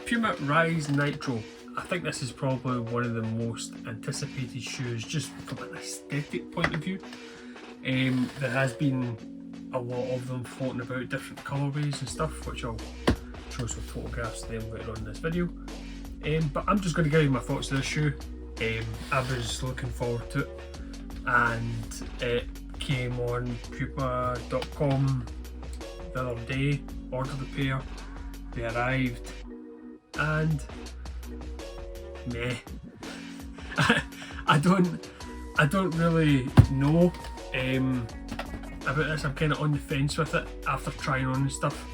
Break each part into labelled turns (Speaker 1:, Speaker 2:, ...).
Speaker 1: Puma Rise Nitro. I think this is probably one of the most anticipated shoes just from an aesthetic point of view. There has been a lot of them floating about, different colourways and stuff, which I'll show some photographs of them later on in this video. But I'm just going to give you my thoughts on this shoe. I was looking forward to it, and it came on Puma.com the other day, ordered a pair, they arrived, and meh. I don't really know about this. I'm kind of on the fence with it after trying on and stuff.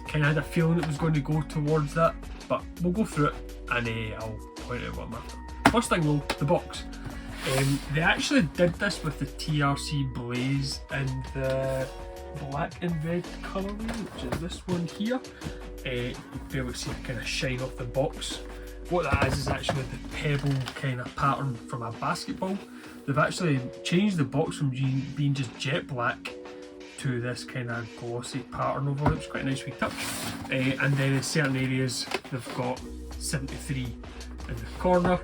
Speaker 1: Kind of had a feeling it was going to go towards that, but we'll go through it and I'll point out what I'm after. First thing though, the box. They actually did this with the TRC Blaze in the black and red colourway, which is this one here. You'll be able to see it kind of shine off the box. What that is actually the pebble kind of pattern from a basketball. They've actually changed the box from being just jet black to this kind of glossy pattern over it. It's quite a nice wee touch. And then in certain areas they've got 73 in the corner.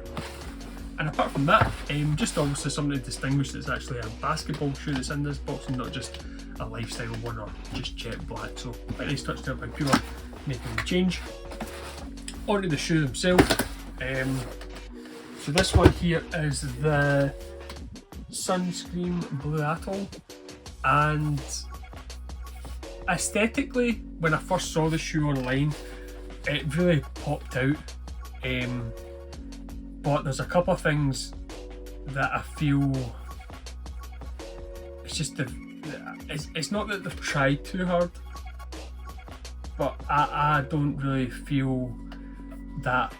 Speaker 1: And apart from that, just obviously something to distinguish that it's actually a basketball shoe that's in this box and not just a lifestyle one or just jet black. So quite a nice touch there by Puma making the change. Onto the shoe themselves. So this one here is the Sunscreen Blue Atoll, and aesthetically, when I first saw the shoe online, it really popped out. But there's a couple of things that I feel it's just it's not that they've tried too hard, but I don't really feel that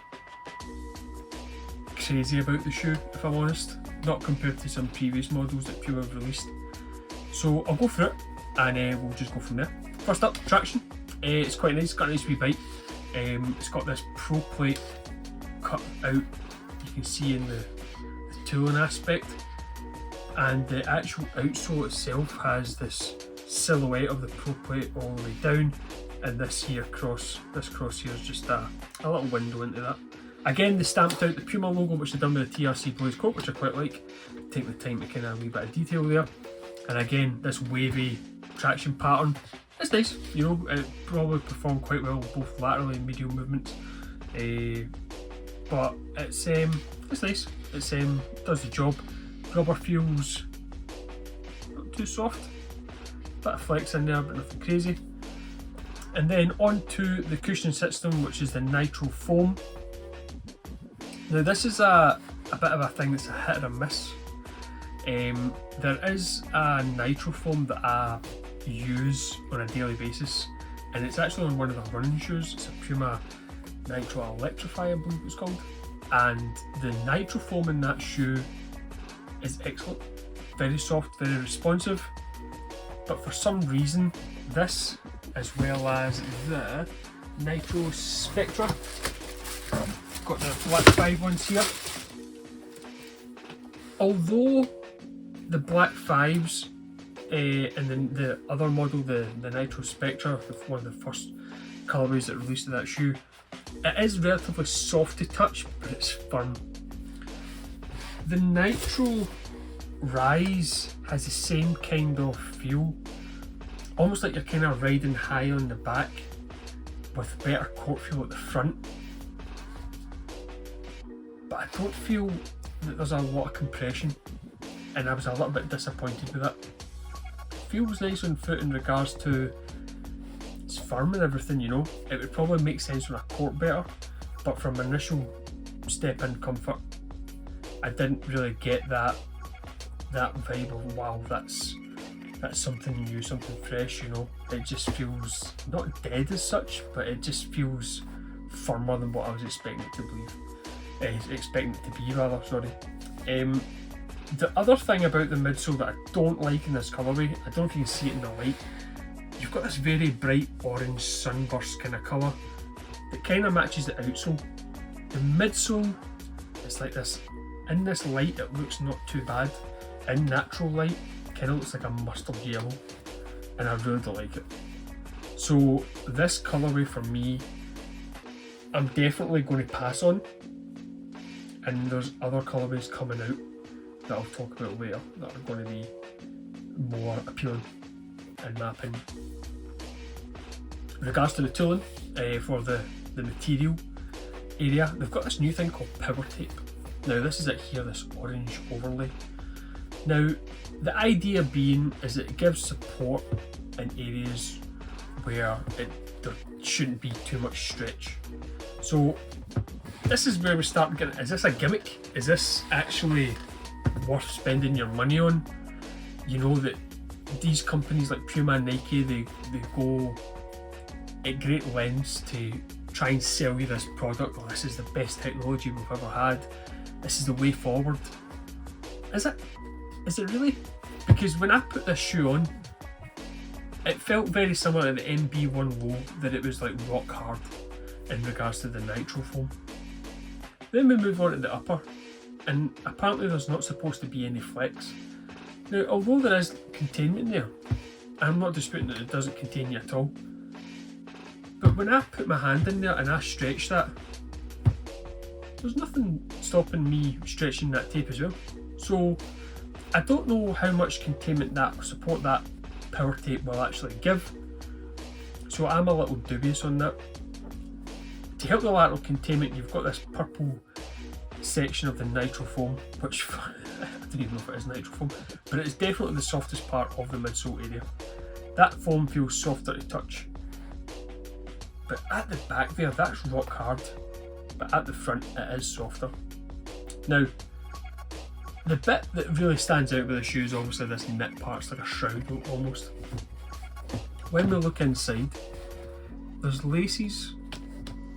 Speaker 1: crazy about the shoe, if I'm honest, not compared to some previous models that Puma have released. So I'll go through it and we'll just go from there. First up, traction. It's quite nice, it's got a nice wee bite. It's got this pro plate cut out, you can see in the tooling aspect, and the actual outsole itself has this silhouette of the pro plate all the way down, and this cross here is just a little window into that. Again, they stamped out the Puma logo, which they've done with the TRC Blaze coat, which I quite like. Take the time to kind of a wee bit of detail there. And again, this wavy traction pattern, it's nice, you know, it probably performed quite well both laterally and medial movements. But it's nice, it does the job. Rubber feels not too soft, bit of flex in there but nothing crazy. And then on to the cushioning system, which is the Nitro foam. Now this is a bit of a thing that's a hit or a miss. There is a Nitro foam that I use on a daily basis, and it's actually on one of the running shoes. It's a Puma Nitro Electrify, I believe it's called. And the Nitro foam in that shoe is excellent. Very soft, very responsive. But for some reason, this, as well as the Nitro Spectra, got the Black 5 ones here. Although the Black 5s and then the other model, the Nitro Spectra, one of the first colourways that released of that shoe, it is relatively soft to touch, but it's firm. The Nitro Rise has the same kind of feel, almost like you're kind of riding high on the back with better court feel at the front. But I don't feel that there's a lot of compression, and I was a little bit disappointed with that. It feels nice on foot in regards to it's firm and everything, you know. It would probably make sense on a court better, but from initial step in comfort, I didn't really get that vibe of wow, that's something new, something fresh, you know. It just feels not dead as such, but it just feels firmer than what I was expecting it to believe. Expecting it to be rather, sorry. The other thing about the midsole that I don't like in this colourway, I don't know if you can see it in the light, you've got this very bright orange sunburst kind of colour that kind of matches the outsole. The midsole, it's like this, in this light it looks not too bad, in natural light it kind of looks like a mustard yellow, and I really don't like it. So this colourway for me I'm definitely going to pass on, and there's other colourways coming out that I'll talk about later that are going to be more appealing in my opinion. In regards to the tooling, for the material area, they've got this new thing called power tape. Now this is it here, this orange overlay. Now the idea being is that it gives support in areas where there shouldn't be too much stretch. So this is where we start getting, is this a gimmick? Is this actually worth spending your money on? You know that these companies like Puma and Nike, they go at great lengths to try and sell you this product. Oh, this is the best technology we've ever had. This is the way forward. Is it? Is it really? Because when I put this shoe on, it felt very similar to the MB1 Low, that it was like rock hard in regards to the nitro foam. Then we move on to the upper, and apparently there's not supposed to be any flex. Now, although there is containment there, I'm not disputing that it doesn't contain you at all. But when I put my hand in there and I stretch that, there's nothing stopping me stretching that tape as well. So I don't know how much containment that support that power tape will actually give. So I'm a little dubious on that. To help the lateral containment, you've got this purple section of the nitro foam, which I don't even know if it is nitro foam, but it's definitely the softest part of the midsole area. That foam feels softer to touch. But at the back there, that's rock hard, but at the front it is softer. Now, the bit that really stands out with the shoe is obviously this knit part, it's like a shroud almost. When we look inside, there's laces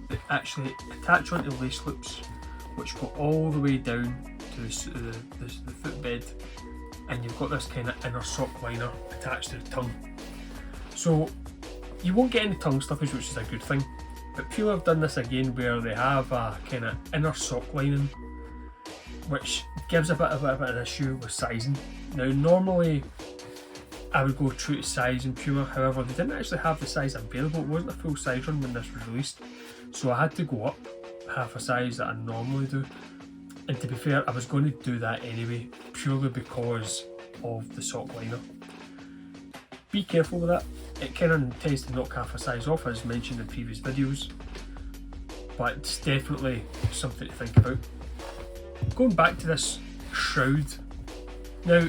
Speaker 1: that actually attach onto lace loops, which go all the way down to the footbed, and you've got this kind of inner sock liner attached to the tongue. So you won't get any tongue stuffage, which is a good thing, but Puma have done this again where they have a kind of inner sock lining, which gives a bit of an issue with sizing. Now normally I would go true to size in Puma, however they didn't actually have the size available. It wasn't a full size run when this was released, so I had to go up half a size that I normally do. And to be fair, I was going to do that anyway, purely because of the sock liner. Be careful with that. It kind of tends to knock half a size off, as mentioned in previous videos, but it's definitely something to think about. Going back to this shroud, now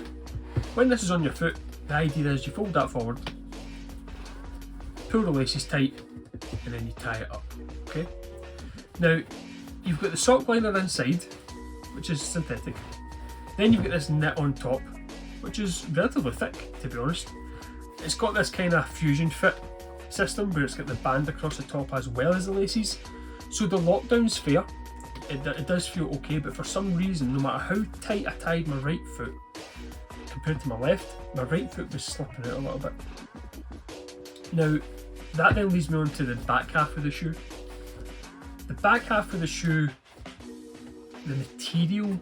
Speaker 1: when this is on your foot, the idea is you fold that forward, pull the laces tight, and then you tie it up. Okay. Now you've got the sock liner inside, which is synthetic. Then you've got this knit on top, which is relatively thick, to be honest. It's got this kind of fusion fit system where it's got the band across the top as well as the laces. So the lockdown's fair. It does feel okay, but for some reason, no matter how tight I tied my right foot compared to my left, my right foot was slipping out a little bit. Now, that then leads me on to the back half of the shoe. The back half of the shoe, the material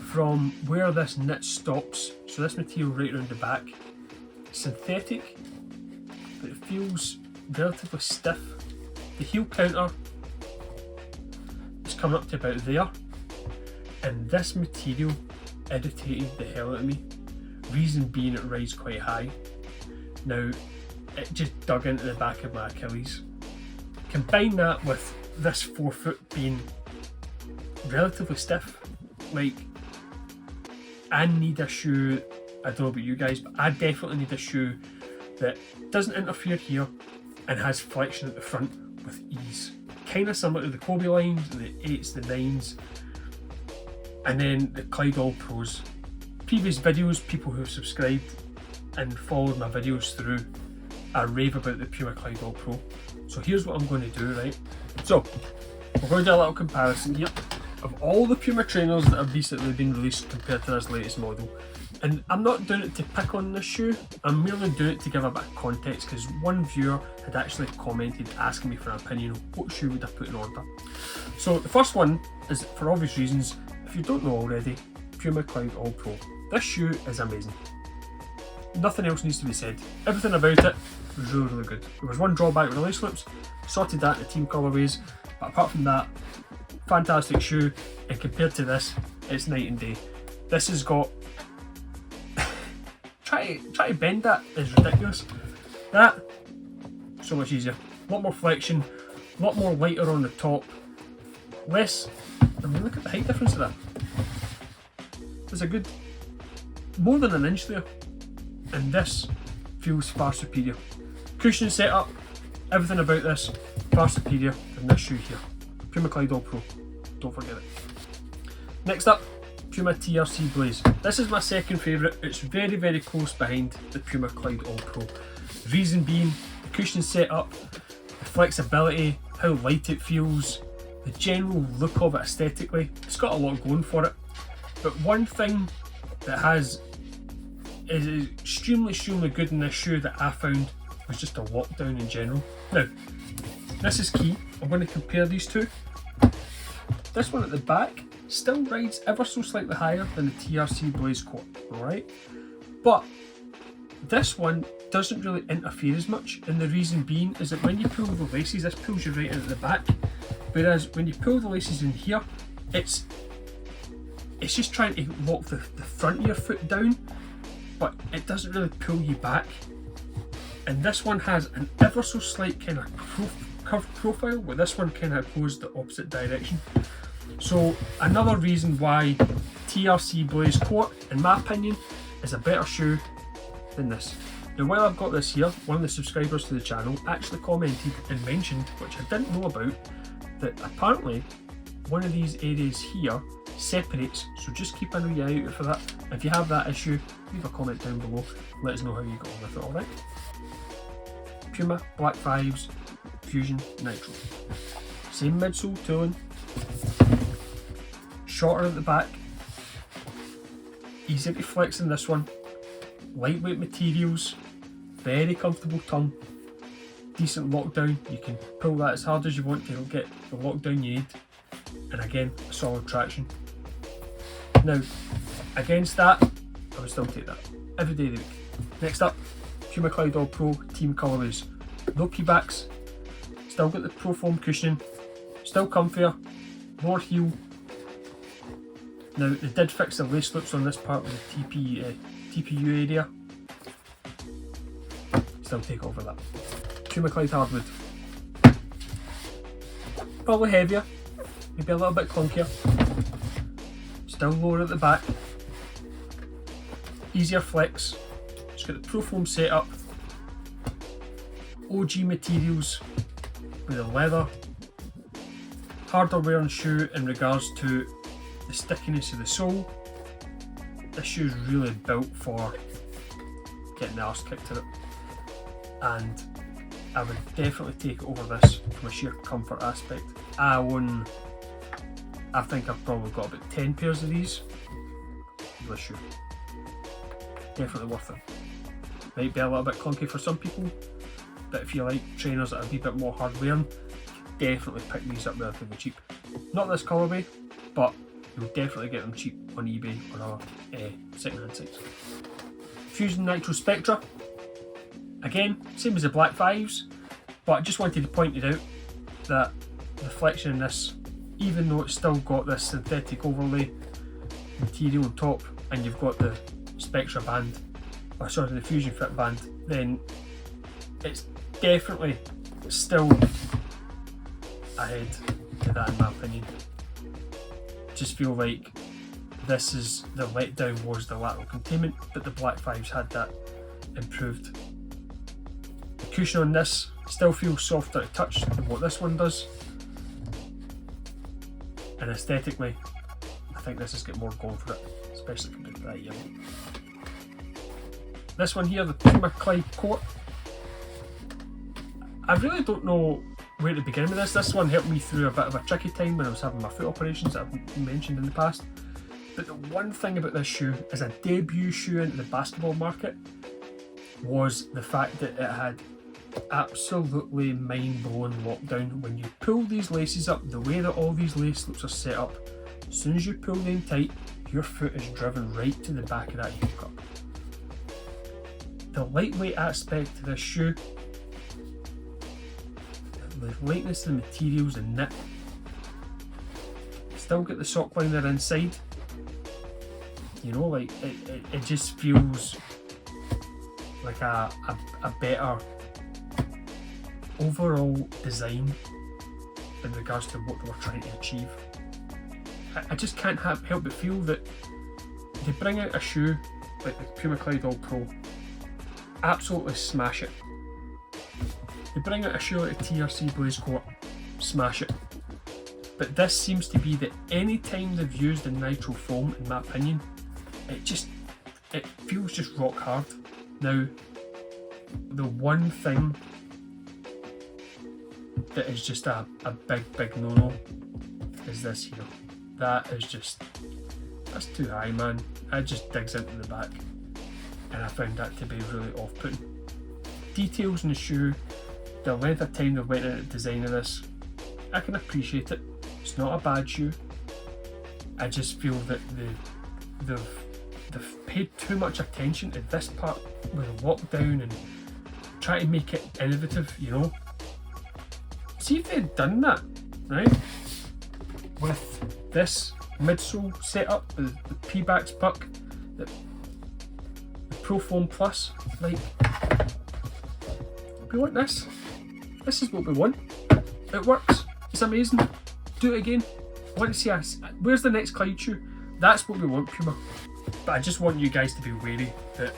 Speaker 1: from where this knit stops, so this material right around the back, synthetic, but it feels relatively stiff. The heel counter is coming up to about there, and this material irritated the hell out of me. Reason being, it rides quite high. Now, it just dug into the back of my Achilles. Combine that with this forefoot being relatively stiff. Like, I need a shoe, I don't know about you guys, but I definitely need a shoe that doesn't interfere here and has flexion at the front with ease. Kind of similar to the Kobe lines, the 8s, the 9s, and then the Clyde All Pros. Previous videos, people who have subscribed and followed my videos through, I rave about the Puma Clyde All Pro. So here's what I'm going to do, right? So, we're going to do a little comparison here of all the Puma trainers that have recently been released compared to this latest model. And I'm not doing it to pick on this shoe, I'm merely doing it to give a bit of context, because one viewer had actually commented asking me for an opinion of what shoe would I put in order. So the first one is, for obvious reasons, if you don't know already, Puma Clyde All Pro. This shoe is amazing. Nothing else needs to be said. Everything about it was really, really good. There was one drawback with the lace loops, sorted that in the team colourways, but apart from that, fantastic shoe, and compared to this, it's night and day. This has got, try to bend that is ridiculous. That, so much easier. A lot more flexion, a lot more lighter on the top, less, I mean look at the height difference of that. There's a good, more than an inch there, and this feels far superior. Cushion setup, everything about this, far superior than this shoe here. Puma Clyde All Pro, don't forget it. Next up, Puma TRC Blaze. This is my second favourite. It's very, very close behind the Puma Clyde All Pro. The reason being, the cushion setup, the flexibility, how light it feels, the general look of it aesthetically. It's got a lot going for it. But one thing that is extremely good in this shoe that I found was just a lockdown in general. Now, this is key. I'm going to compare these two. This one at the back still rides ever so slightly higher than the TRC Blaze Court, alright? But this one doesn't really interfere as much, and the reason being is that when you pull the laces, this pulls you right in at the back, whereas when you pull the laces in here, it's just trying to lock the front of your foot down, but it doesn't really pull you back. And this one has an ever so slight kind of curved profile, where this one kind of goes the opposite direction. So another reason why TRC Blaze Court, in my opinion, is a better shoe than this. Now while I've got this here, one of the subscribers to the channel actually commented and mentioned, which I didn't know about, that apparently one of these areas here separates, so just keep an eye out for that. If you have that issue, leave a comment down below, let us know how you got on with it, alright? Puma Black 5s Fusion Nitro. Same midsole tooling, shorter at the back, easy to flex in this one, lightweight materials, very comfortable tongue, decent lockdown, you can pull that as hard as you want to get the lockdown you need, and again, solid traction. Now, against that, I would still take that every day of the week. Next up, Puma Clyde All Pro Team Colourways. No P-backs, still got the Pro Foam cushioning, still comfier, lower heel. Now, they did fix the lace loops on this part with the TPU area. Still take over that. Puma Clyde Hardwood. Probably heavier, maybe a little bit clunkier. Still lower at the back. Easier flex. It's got the Pro Foam setup. OG materials with the leather. Harder wearing shoe in regards to the stickiness of the sole. This shoe is really built for getting the arse kicked in it, and I would definitely take it over this from a sheer comfort aspect. I think I've probably got about 10 pairs of these. This shoe, definitely worth it. Might be a little bit clunky for some people, but if you like trainers that are a wee bit more hard wearing, definitely pick these up relatively cheap. Not this colourway, but you'll definitely get them cheap on eBay or other second-hand sites. Fusion Nitro Spectra. Again, same as the Black 5s, but I just wanted to point it out that the flexion in this, even though it's still got this synthetic overlay material on top, and you've got the Spectra band, or sorry, the Fusion Fit band, then it's definitely still ahead to that in my opinion. Just feel like this is, the letdown was the lateral containment, but the Black 5s had that improved. The cushion on this still feels softer to touch than what this one does, and aesthetically I think this has got more going for it, especially compared to that yellow. This one here, the Puma Clyde Court, I really don't know where to begin with this. This one helped me through a bit of a tricky time when I was having my foot operations that I've mentioned in the past. But the one thing about this shoe, as a debut shoe into the basketball market, was the fact that it had absolutely mind-blowing lockdown. When you pull these laces up, the way that all these lace loops are set up, as soon as you pull them tight, your foot is driven right to the back of that heel cup. The lightweight aspect to this shoe the lightness of the materials and knit. Still get the sock liner inside. You know, like it just feels like a better overall design in regards to what they were trying to achieve. I just can't help but feel that they bring out a shoe like the Puma Clyde All Pro, absolutely smash it. They bring out a shoe like the TRC Blaze Court, smash it. But this seems to be that any time they've used the Nitro foam, in my opinion, it feels just rock hard. Now, the one thing that is just a big no-no is this here. That is just, that's too high, man. It just digs into the back, and I found that to be really off-putting. Details in the shoe, the length of time they went into designing this, I can appreciate it. It's not a bad shoe. I just feel that they've paid too much attention to this part with the lockdown and try to make it innovative, you know. See if they'd done that, right? With this midsole setup, the P-Bax puck, the Pro Foam Plus, like, we want this. This is what we want. It works. It's amazing. Do it again. I want to see us. Where's the next Clyde shoe? That's what we want, Puma. But I just want you guys to be wary that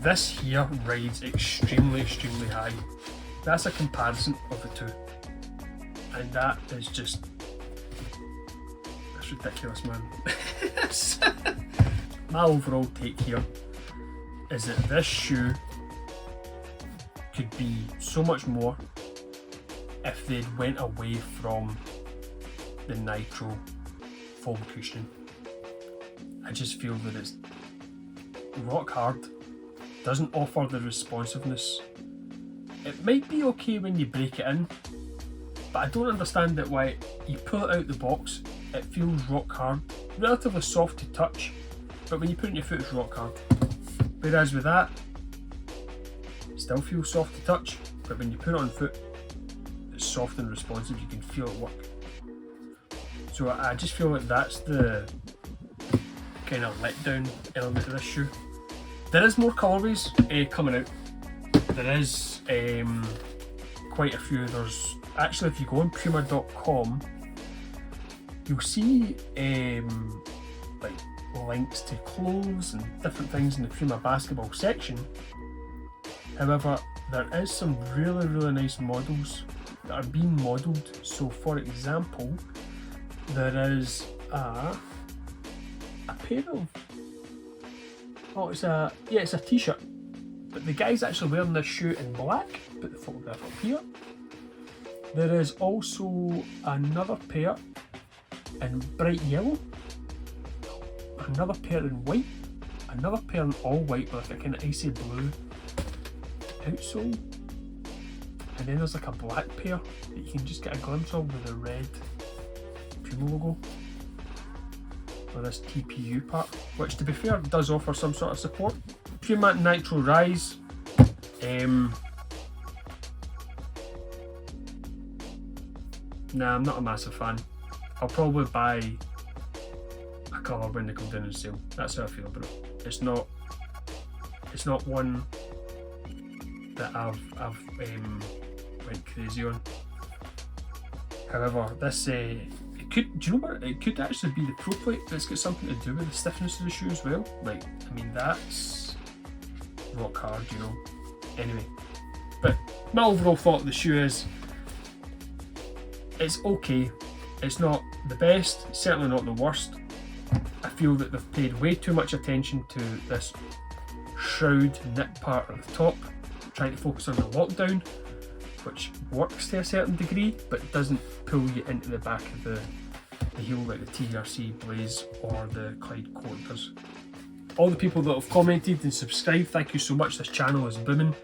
Speaker 1: this here rides extremely high. That's a comparison of the two. And that is just, that's ridiculous, man. My overall take here is that this shoe could be so much more if they'd went away from the Nitro foam cushioning. I just feel that it's rock hard, doesn't offer the responsiveness. It might be okay when you break it in, but I don't understand that why you pull it out the box, it feels rock hard, relatively soft to touch, but when you put it in your foot it's rock hard. Whereas with that, it still feels soft to touch, but when you put it on foot, it's soft and responsive, you can feel it work. So I just feel like that's the kind of letdown element of this shoe. There is more colourways coming out. There is quite a few. There's actually, if you go on Puma.com, you'll see like links to clothes and different things in the Puma basketball section. However, there is some really nice models that are being modelled. So for example, there is a pair of, it's a t-shirt, but the guy's actually wearing this shoe in black. Put the photograph up here. There is also another pair in bright yellow, another pair in white, another pair in all white with like a kind of icy blue outsole, and then there's like a black pair that you can just get a glimpse of with the red Puma logo with this TPU part, which to be fair does offer some sort of support. Puma Nitro Rise, nah, I'm not a massive fan. I'll probably buy a colour when they come down on sale. That's how I feel about it. It's not one that I've went crazy on. However, this do you know what? It could actually be the Pro Plate that's got something to do with the stiffness of the shoe as well. Like, I mean, that's rock hard, you know. Anyway, but my overall thought of the shoe is, it's okay. It's not the best, certainly not the worst. I feel that they've paid way too much attention to this shroud knit part at the top, trying to focus on the lockdown, which works to a certain degree, but doesn't pull you into the back of the heel like the TRC Blaze or the Clyde Court does. All the people that have commented and subscribed, thank you so much. This channel is booming.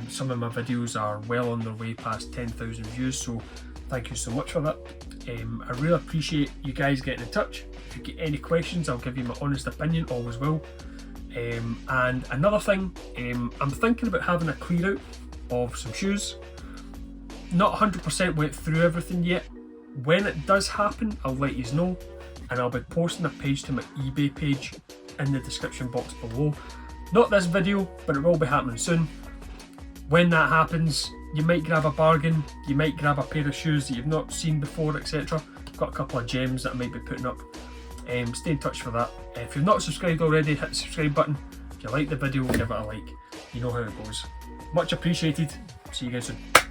Speaker 1: Some of my videos are well on their way past 10,000 views, so thank you so much for that. I really appreciate you guys getting in touch. If you get any questions, I'll give you my honest opinion, always will. And another thing, I'm thinking about having a clear out of some shoes. Not 100% went through everything yet. When it does happen, I'll let you know, and I'll be posting a page to my eBay page in the description box below. Not this video, but it will be happening soon. When that happens, you might grab a bargain, you might grab a pair of shoes that you've not seen before, etc. Got a couple of gems that I might be putting up. Stay in touch for that. If you've not subscribed already, hit the subscribe button. If you like the video, give it a like. You know how it goes. Much appreciated. See you guys soon.